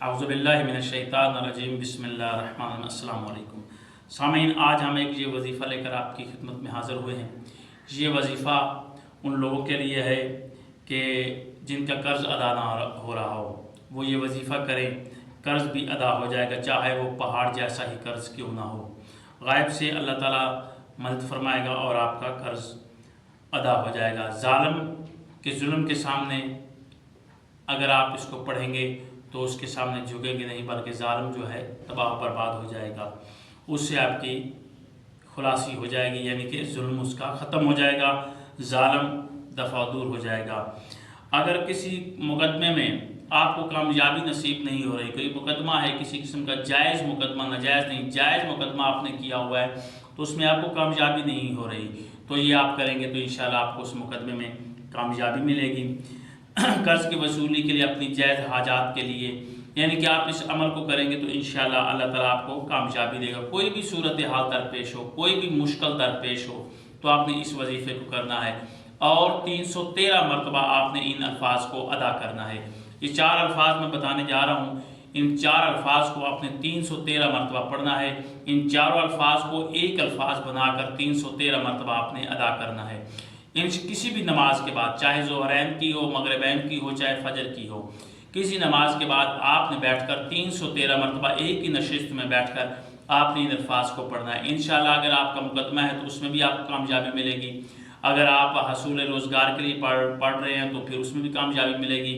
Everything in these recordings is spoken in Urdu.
اعوذ باللہ من الشیطان الرجیم بسم اللہ الرحمن الرحیم السلام علیکم سامعین، آج ہم ایک یہ وظیفہ لے کر آپ کی خدمت میں حاضر ہوئے ہیں۔ یہ وظیفہ ان لوگوں کے لیے ہے کہ جن کا قرض ادا نہ ہو رہا ہو، وہ یہ وظیفہ کریں، قرض بھی ادا ہو جائے گا، چاہے وہ پہاڑ جیسا ہی قرض کیوں نہ ہو۔ غائب سے اللہ تعالیٰ مدد فرمائے گا اور آپ کا قرض ادا ہو جائے گا۔ ظالم کے ظلم کے سامنے اگر آپ اس کو پڑھیں گے تو اس کے سامنے جھکیں گے نہیں، بلکہ ظالم جو ہے تباہ و برباد ہو جائے گا، اس سے آپ کی خلاصی ہو جائے گی، یعنی کہ ظلم اس کا ختم ہو جائے گا، ظالم دفع دور ہو جائے گا۔ اگر کسی مقدمے میں آپ کو کامیابی نصیب نہیں ہو رہی، کوئی مقدمہ ہے کسی قسم کا جائز مقدمہ، ناجائز نہیں، جائز مقدمہ آپ نے کیا ہوا ہے تو اس میں آپ کو کامیابی نہیں ہو رہی، تو یہ آپ کریں گے تو انشاءاللہ آپ کو اس مقدمے میں کامیابی ملے گی۔ قرض کی وصولی کے لیے، اپنی جائز حاجات کے لیے، یعنی کہ آپ اس عمل کو کریں گے تو انشاءاللہ اللہ تعالیٰ آپ کو کامیابی دے گا۔ کوئی بھی صورتحال درپیش ہو، کوئی بھی مشکل درپیش ہو تو آپ نے اس وظیفے کو کرنا ہے، اور 313 مرتبہ آپ نے ان الفاظ کو ادا کرنا ہے۔ یہ 4 الفاظ میں بتانے جا رہا ہوں، ان 4 الفاظ کو آپ نے 313 مرتبہ پڑھنا ہے۔ ان 4 الفاظ کو ایک الفاظ بنا کر 313 مرتبہ آپ نے ادا کرنا ہے۔ کسی بھی نماز کے بعد، چاہے ظہرین کی ہو، مغربین کی ہو، چاہے فجر کی ہو، کسی نماز کے بعد آپ نے بیٹھ کر 313 مرتبہ ایک ہی نشست میں بیٹھ کر آپ نے ان الفاظ کو پڑھنا ہے۔ انشاءاللہ اگر آپ کا مقدمہ ہے تو اس میں بھی آپ کو کامیابی ملے گی، اگر آپ حصول روزگار کے لیے پڑھ رہے ہیں تو پھر اس میں بھی کامیابی ملے گی،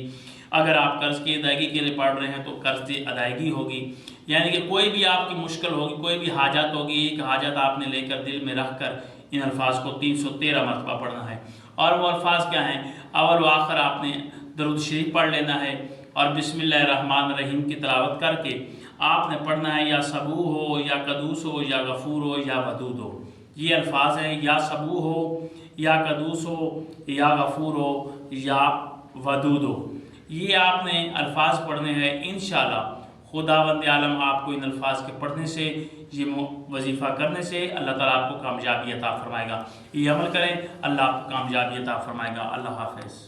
اگر آپ قرض کی ادائیگی کے لیے پڑھ رہے ہیں تو قرض کی ادائیگی ہوگی، یعنی کہ کوئی بھی آپ کی مشکل ہوگی، کوئی بھی حاجت ہوگی، ایک حاجت آپ نے لے کر دل میں رکھ کر ان الفاظ کو 313 مرتبہ پڑھنا ہے۔ اور وہ الفاظ کیا ہیں؟ اول و آخر آپ نے درود شریف پڑھ لینا ہے، اور بسم اللہ الرحمن الرحیم کی تلاوت کر کے آپ نے پڑھنا ہے، یا صبو ہو، یا قدوس ہو، یا غفور ہو، یا ودود ہو۔ یہ الفاظ ہیں، یا صبو ہو، یا قدوس ہو، یا غفور ہو، یا ودود ہو۔ یہ آپ نے الفاظ پڑھنے ہیں۔ انشاءاللہ خداوند عالم آپ کو ان الفاظ کے پڑھنے سے، یہ وظیفہ کرنے سے اللہ تعالیٰ آپ کو کامیابی عطا فرمائے گا۔ یہ عمل کریں، اللہ آپ کو کامیابی عطا فرمائے گا۔ اللہ حافظ۔